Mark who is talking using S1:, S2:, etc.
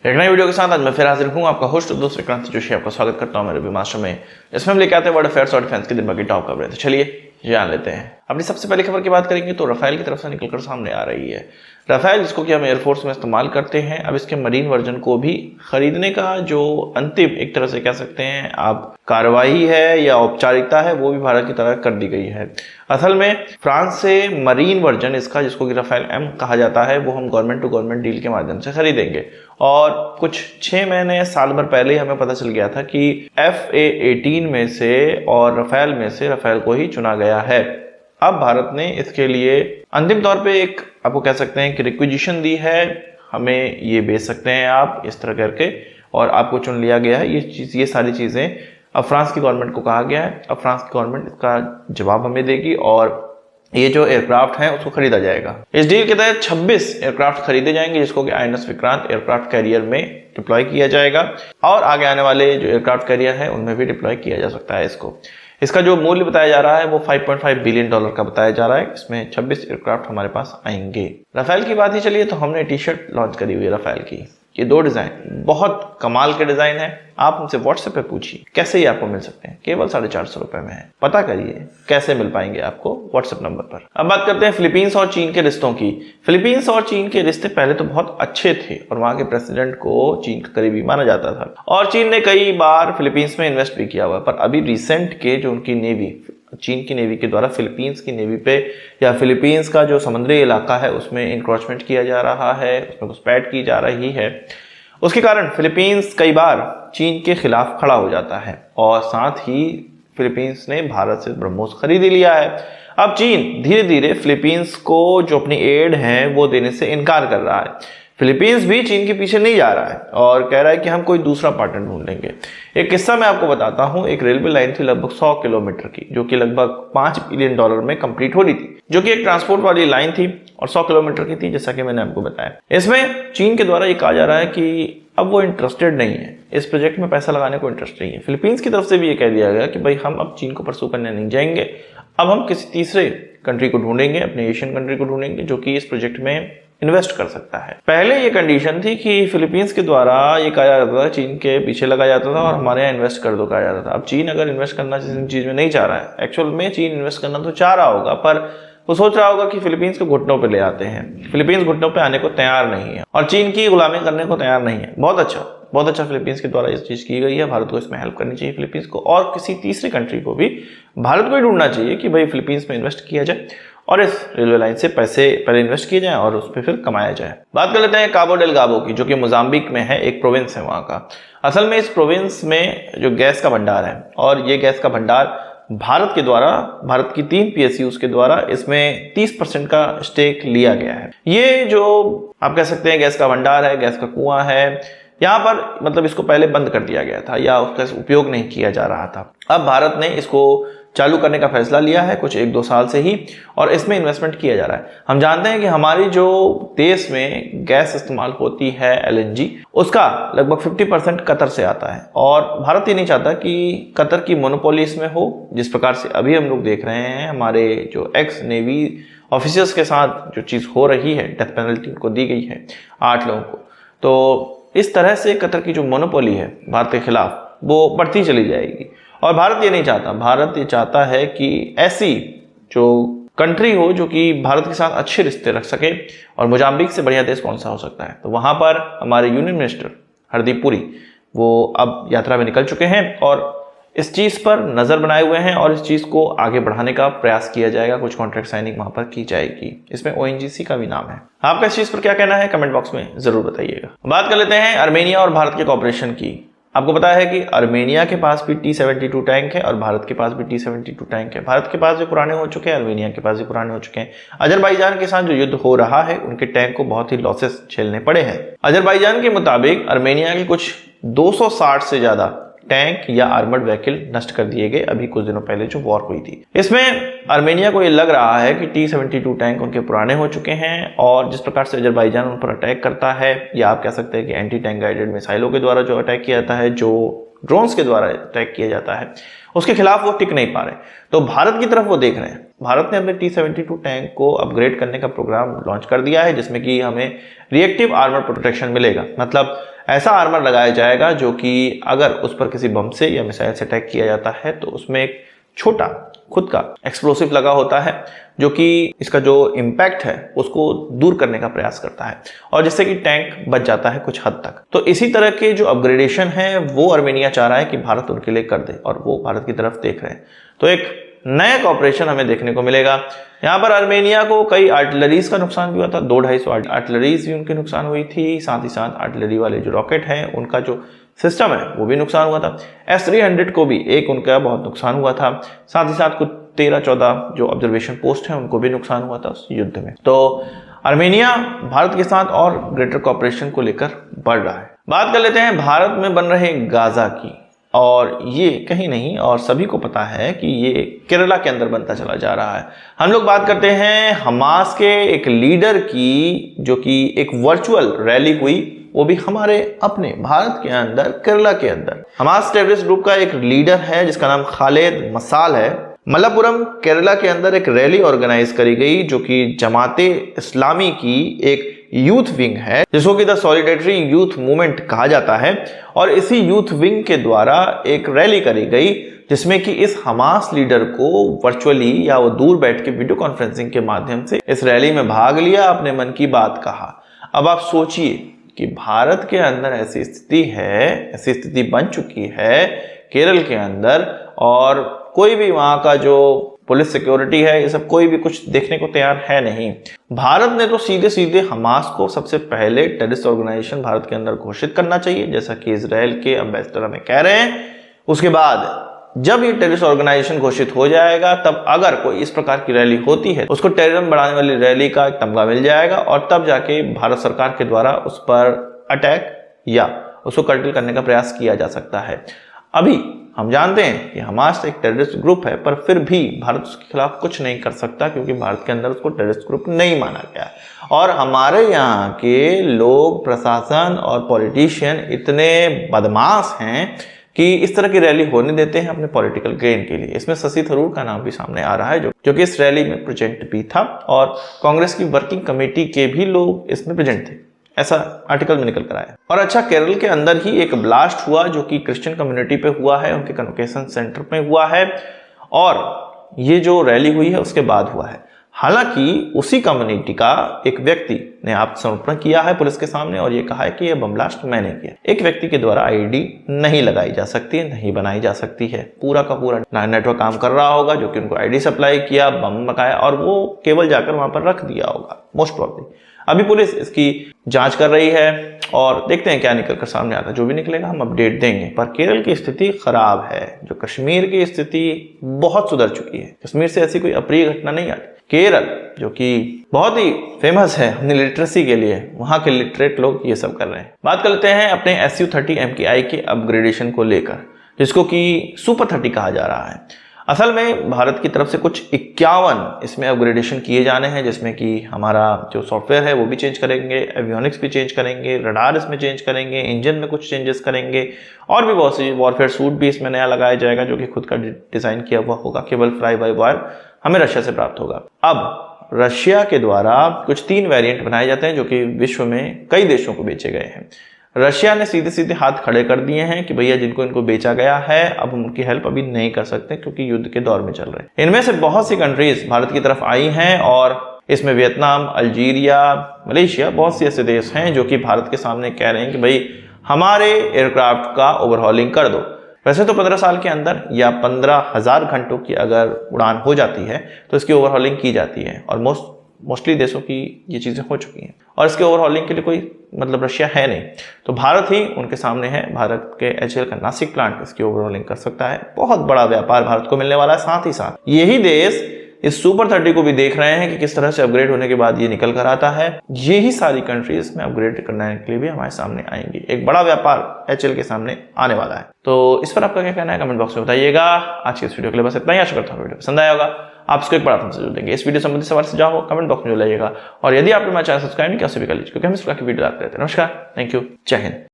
S1: एक नई वीडियो के साथ आज मैं फिर हाजिर हूँ, आपका होस्ट दोस्त विक्रांत जोशी आपका स्वागत करता हूँ मेरे भी मास्टर में। इसमें हम लेके आते हैं वर्ल्ड अफेयर्स और डिफेंस के दिन भर की टॉप खबरें। तो चलिए जान लेते हैं। अपनी सबसे पहली खबर की बात करेंगे तो राफेल की तरफ से निकलकर सामने आ रही है। राफेल जिसको कि हम एयरफोर्स में इस्तेमाल करते हैं, अब इसके मरीन वर्जन को भी खरीदने का जो अंतिम एक तरह से कह सकते हैं आप कार्रवाई है या औपचारिकता है वो भी भारत की तरफ कर दी गई है। असल में फ्रांस से मरीन वर्जन इसका जिसको कि राफेल एम कहा जाता है वो हम गवर्नमेंट टू गवर्नमेंट डील के माध्यम से खरीदेंगे। और कुछ 6 महीने साल भर पहले ही हमें पता चल गया था कि FA-18 में से और राफेल में से राफेल को ही चुना गया है। अब भारत ने इसके लिए अंतिम तौर पे एक आपको कह सकते हैं कि रिक्विजिशन दी है, हमें ये बेच सकते हैं आप इस तरह करके, और आपको चुन लिया गया है। ये सारी चीज़ें अब फ्रांस की गवर्नमेंट को कहा गया है। अब फ्रांस की गवर्नमेंट इसका जवाब हमें देगी और ये जो एयरक्राफ्ट है उसको खरीदा जाएगा। इस डील के तहत 26 एयरक्राफ्ट खरीदे जाएंगे जिसको कि INS विक्रांत एयरक्राफ्ट कैरियर में डिप्लॉय किया जाएगा और आगे आने वाले जो एयरक्राफ्ट कैरियर है उनमें भी डिप्लॉय किया जा सकता है इसको। इसका जो मूल्य बताया जा रहा है वो $5.5 बिलियन का बताया जा रहा है। इसमें 26 एयरक्राफ्ट हमारे पास आएंगे। राफेल की बात ही चलिए तो हमने टी-शर्ट लॉन्च करी हुई है राफेल की। ये 2 डिजाइन बहुत कमाल के डिजाइन है। आप हमसे व्हाट्सएप पे पूछिए कैसे ही आपको मिल सकते हैं, केवल 450 रुपए में है। पता करिए कैसे मिल पाएंगे आपको व्हाट्सएप नंबर पर। अब बात करते हैं फिलीपींस और चीन के रिश्तों की। फिलीपींस और चीन के रिश्ते पहले तो बहुत अच्छे थे और वहां के प्रेसिडेंट को चीन का करीबी माना जाता था और चीन ने कई बार फिलीपींस में इन्वेस्ट भी किया हुआ। पर अभी रिसेंट के जो उनकी नेवी, चीन की नेवी के द्वारा फिलीपींस की नेवी पे या फिलीपींस का जो समुद्री इलाका है उसमें इंक्रोचमेंट किया जा रहा है, उसमें घुसपैठ की जा रही है। उसके कारण फिलीपींस कई बार चीन के खिलाफ खड़ा हो जाता है और साथ ही फिलीपींस ने भारत से ब्रह्मोस खरीद लिया है। अब चीन धीरे धीरे फिलीपींस को जो अपनी एड है वो देने से इनकार कर रहा है। फिलीपींस भी चीन के पीछे नहीं जा रहा है और कह रहा है कि हम कोई दूसरा पार्टनर ढूंढ लेंगे। एक किस्सा मैं आपको बताता हूं। एक रेलवे लाइन थी लगभग 100 किलोमीटर की जो कि लगभग $5 बिलियन में कंप्लीट हो रही थी, जो कि एक ट्रांसपोर्ट वाली लाइन थी और 100 किलोमीटर की थी जैसा कि मैंने आपको बताया। इसमें चीन के द्वारा ये कहा जा रहा है कि अब वो इंटरेस्टेड नहीं है, इस प्रोजेक्ट में पैसा लगाने को इंटरेस्ट नहीं है। फिलीपींस की तरफ से भी ये कह दिया गया कि भाई हम अब चीन को परसू करने नहीं जाएंगे, अब हम किसी तीसरे कंट्री को ढूंढेंगे, अपने एशियन कंट्री को ढूंढेंगे जो कि इस प्रोजेक्ट में इन्वेस्ट कर सकता है। पहले ये कंडीशन थी कि फिलीपींस के द्वारा ये कहा जाता था चीन के पीछे लगा जाता था और हमारे यहाँ इन्वेस्ट कर दो कहा जाता था। अब चीन अगर इन्वेस्ट करना किसी चीज में नहीं चाह रहा है, एक्चुअल में चीन इन्वेस्ट करना तो चाह रहा होगा पर वो सोच रहा होगा कि फिलीपींस को घुटनों पे ले आते हैं। फिलीपींस घुटनों पे आने को तैयार नहीं है और चीन की गुलामी करने को तैयार नहीं है। बहुत अच्छा फिलीपींस के द्वारा इस चीज की गई है। भारत को इसमें हेल्प करनी चाहिए फिलीपींस को, और किसी तीसरी कंट्री को भी भारत को ही ढूंढना चाहिए कि भाई फिलीपींस में इन्वेस्ट किया जाए और इस रेलवे लाइन से पैसे पहले इन्वेस्ट किए जाए और उस पर फिर कमाया जाए। बात कर लेते हैं काबो डेलगाबो की, जो कि मोजाम्बिक में है, एक प्रोविंस है वहां का। असल में इस प्रोविंस में जो गैस का भंडार है और ये गैस का भंडार भारत के द्वारा, भारत की 3 PSUs के द्वारा इसमें 30% का स्टेक लिया गया है। ये जो आप कह सकते हैं गैस का भंडार है, गैस का कुआं है, यहाँ पर मतलब इसको पहले बंद कर दिया गया था या उसका उपयोग नहीं किया जा रहा था। अब भारत ने इसको चालू करने का फैसला लिया है कुछ 1-2 साल से ही और इसमें इन्वेस्टमेंट किया जा रहा है। हम जानते हैं कि हमारी जो देश में गैस इस्तेमाल होती है LNG, उसका लगभग 50% कतर से आता है और भारत ये नहीं चाहता कि कतर की मोनोपोली इसमें हो। जिस प्रकार से अभी हम लोग देख रहे हैं हमारे जो एक्स नेवी ऑफिसर्स के साथ जो चीज़ हो रही है, डेथ पेनल्टी उनको दी गई है 8 लोगों को, तो इस तरह से कतर की जो मोनोपोली है भारत के खिलाफ वो बढ़ती चली जाएगी और भारत ये नहीं चाहता। भारत ये चाहता है कि ऐसी जो कंट्री हो जो कि भारत के साथ अच्छे रिश्ते रख सके, और मोजाम्बिक से बढ़िया देश कौन सा हो सकता है। तो वहां पर हमारे यूनियन मिनिस्टर हरदीप पुरी वो अब यात्रा में निकल चुके हैं और इस चीज पर नजर बनाए हुए हैं और इस चीज को आगे बढ़ाने का प्रयास किया जाएगा। कुछ कॉन्ट्रैक्ट साइनिंग वहां पर की जाएगी, इसमें ONGC का भी नाम है। आपका इस चीज पर क्या कहना है कमेंट बॉक्स में जरूर बताइएगा। बात कर लेते हैं अर्मेनिया और भारत के कॉपरेशन की। आपको पता है कि अर्मेनिया के पास भी T-72 टैंक है और भारत के पास भी T-72 टैंक है। भारत के पास भी पुराने हो चुके हैं, अर्मेनिया के पास भी पुराने हो चुके हैं। अजरबैजान के साथ जो युद्ध हो रहा है उनके टैंक को बहुत ही लॉसेस झेलने पड़े हैं। अजरबैजान के मुताबिक अर्मेनिया के कुछ 260 से ज्यादा टैंक या आर्मर्ड व्हीकल नष्ट कर दिए गए अभी कुछ दिनों पहले जो वॉर हुई थी। इसमें अर्मेनिया को ये लग रहा है कि T-72 टैंक उनके पुराने हो चुके हैं और जिस प्रकार से अजरबैजान उन पर अटैक करता है, या आप कह सकते हैं कि एंटी टैंक गाइडेड मिसाइलों के द्वारा जो अटैक किया जाता है, जो ड्रोन्स के द्वारा अटैक किया जाता है, उसके खिलाफ वो टिक नहीं पा रहे। तो भारत की तरफ वो देख रहे हैं भारत ने अपने T-72 टैंक को अपग्रेड करने का प्रोग्राम लॉन्च कर दिया है, जिसमें कि हमें रिएक्टिव आर्मर प्रोटेक्शन मिलेगा। मतलब ऐसा आर्मर लगाया जाएगा जो कि अगर उस पर किसी बम से या मिसाइल से अटैक किया जाता है तो उसमें एक छोटा खुद का एक्सप्लोसिव लगा होता है जो कि इसका जो इम्पैक्ट है उसको दूर करने का प्रयास करता है और जिससे कि टैंक बच जाता है कुछ हद तक। तो इसी तरह के जो अपग्रेडेशन है वो अर्मेनिया चाह रहा है कि भारत उनके लिए कर दे और वो भारत की तरफ देख रहे हैं। तो एक नया कॉपरेशन हमें देखने को मिलेगा। यहाँ पर अर्मेनिया को कई आर्टिलरीज का नुकसान भी हुआ था, 200-250 आर्टिलरीज भी उनके नुकसान हुई थी। साथ ही साथ आर्टिलरी वाले जो रॉकेट हैं उनका जो सिस्टम है वो भी नुकसान हुआ था। S-300 को भी एक उनका बहुत नुकसान हुआ था। साथ ही साथ कुछ 13-14 जो ऑब्जर्वेशन पोस्ट हैं उनको भी नुकसान हुआ था उस युद्ध में। तो अर्मेनिया भारत के साथ और ग्रेटर कॉपरेशन को लेकर बढ़ रहा है। बात कर लेते हैं भारत में बन रहे गाजा की, और ये कहीं नहीं और सभी को पता है कि ये केरला के अंदर बनता चला जा रहा है। हम लोग बात करते हैं हमास के एक लीडर की, जो कि एक वर्चुअल रैली हुई, वो भी हमारे अपने भारत के अंदर, केरला के अंदर। हमास टेररिस्ट ग्रुप का एक लीडर है जिसका नाम खालिद मसाल है। मलप्पुरम केरला के अंदर एक रैली ऑर्गेनाइज करी गई जो कि जमाते इस्लामी की एक यूथ विंग है, जिसको कि द सॉलिडेटरी यूथ मूवमेंट कहा जाता है। और इसी यूथ विंग के द्वारा एक रैली करी गई जिसमें कि इस हमास लीडर को वर्चुअली या वो दूर बैठ के वीडियो कॉन्फ्रेंसिंग के माध्यम से इस रैली में भाग लिया, अपने मन की बात कहा। अब आप सोचिए कि भारत के अंदर ऐसी स्थिति है, ऐसी स्थिति बन चुकी है केरल के अंदर, और कोई भी वहां का जो पुलिस सिक्योरिटी है ये सब कोई भी कुछ देखने को तैयार है नहीं। भारत ने तो सीधे सीधे हमास को सबसे पहले टेररिस्ट ऑर्गेनाइजेशन भारत के अंदर घोषित करना चाहिए, जैसा कि इजराइल के एम्बेसडर हमें कह रहे हैं। उसके बाद जब ये टेररिस्ट ऑर्गेनाइजेशन घोषित हो जाएगा तब अगर कोई इस प्रकार की रैली होती है उसको टेररिज्म बढ़ाने वाली रैली का एक तमगा मिल जाएगा और तब जाके भारत सरकार के द्वारा उस पर अटैक या उसको कर्टल करने का प्रयास किया जा सकता है। अभी हम जानते हैं कि हमास एक टेररिस्ट ग्रुप है, पर फिर भी भारत उसके खिलाफ कुछ नहीं कर सकता क्योंकि भारत के अंदर उसको टेररिस्ट ग्रुप नहीं माना गया। और हमारे यहाँ के लोग, प्रशासन और पॉलिटिशियन इतने बदमाश हैं कि इस तरह की रैली होने देते हैं अपने पॉलिटिकल गेन के लिए। इसमें शशि थरूर का नाम भी सामने आ रहा है जो कि इस रैली में प्रेजेंट भी था, और कांग्रेस की वर्किंग कमेटी के भी लोग इसमें प्रेजेंट थे, ऐसा आर्टिकल में निकल कर आया। और अच्छा, केरल के अंदर ही एक ब्लास्ट हुआ जो कि क्रिश्चियन कम्युनिटी पे हुआ है, उनके कन्वोकेशन सेंटर पे हुआ है, और ये जो रैली हुई है उसके बाद हुआ है। हालांकि उसी कम्युनिटी का एक व्यक्ति ने आत्मसमर्पण किया है पुलिस के सामने और ये कहा है कि यह बम ब्लास्ट मैंने किया। एक व्यक्ति के द्वारा आईडी नहीं लगाई जा सकती है, नहीं बनाई जा सकती है। पूरा का पूरा नेटवर्क काम कर रहा होगा जो कि उनको आईडी सप्लाई किया, बम मकाया और वो केवल जाकर वहां पर रख दिया होगा मोस्ट प्रॉब्ली। अभी पुलिस इसकी जांच कर रही है और देखते हैं क्या निकलकर सामने आता है। जो भी निकलेगा हम अपडेट देंगे। पर केरल की स्थिति खराब है, जो कश्मीर की स्थिति बहुत सुधर चुकी है। कश्मीर से ऐसी कोई अप्रिय घटना नहीं आती। केरल जो कि बहुत ही फेमस है अपनी लिटरेसी के लिए, वहां के लिटरेट लोग ये सब कर रहे हैं। बात कर लेते हैं अपने Su-30 MKI के अपग्रेडेशन को लेकर, जिसको कि सुपर 30 कहा जा रहा है। असल में भारत की तरफ से कुछ 51 इसमें अपग्रेडेशन किए जाने हैं, जिसमें कि हमारा जो सॉफ्टवेयर है वो भी चेंज करेंगे, एवियोनिक्स भी चेंज करेंगे, रडार इसमें चेंज करेंगे, इंजन में कुछ चेंजेस करेंगे और भी बहुत सी। वॉरफेयर सूट भी इसमें नया लगाया जाएगा जो कि खुद का डिजाइन किया हुआ होगा, केबल फ्लाई बाय वायर हमें रशिया से प्राप्त होगा। अब रशिया के द्वारा कुछ 3 वेरिएंट बनाए जाते हैं जो कि विश्व में कई देशों को बेचे गए हैं। रशिया ने सीधे सीधे हाथ खड़े कर दिए हैं कि भैया जिनको इनको बेचा गया है अब हम उनकी हेल्प अभी नहीं कर सकते क्योंकि युद्ध के दौर में चल रहे हैं। इनमें से बहुत सी कंट्रीज भारत की तरफ आई हैं और इसमें वियतनाम, अल्जीरिया, मलेशिया, बहुत से ऐसे देश हैं जो कि भारत के सामने कह रहे हैं कि भाई हमारे एयरक्राफ्ट का ओवरहॉलिंग कर दो। वैसे तो 15 साल के अंदर या 15,000 घंटों की अगर उड़ान हो जाती है तो इसकी ओवरहॉलिंग की जाती है और मोस्टली देशों की ये चीज़ें हो चुकी हैं और इसके ओवरहॉलिंग के लिए कोई मतलब रशिया है नहीं, तो भारत ही उनके सामने है। भारत के HAL का नासिक प्लांट इसकी ओवरहॉलिंग कर सकता है। बहुत बड़ा व्यापार भारत को मिलने वाला है। साथ ही साथ यही देश इस सुपर 30 को भी देख रहे हैं कि किस तरह से अपग्रेड होने के बाद ये निकल कर आता है। यही सारी कंट्रीज में अपग्रेड करने के लिए भी हमारे सामने आएंगी। एक बड़ा व्यापार HAL के सामने आने वाला है। तो इस पर आपका क्या कहना है कमेंट बॉक्स में बताइएगा। आज के इस वीडियो के लिए बस इतना ही। आशा करता हूँ वीडियो पसंद आया होगा। आप इसको एक बड़ा थम्स अप जरूर देंगे। इस वीडियो संबंधित सवाल से जाओ कमेंट बॉक्स में जो लाइएगा और यदि आपने हमारा चैनल सब्सक्राइब नहीं किया उसे भी कर लीजिए क्योंकि हम इस प्रकार की वीडियो लाते रहते हैं। नमस्कार, थैंक यू, जय हिंद।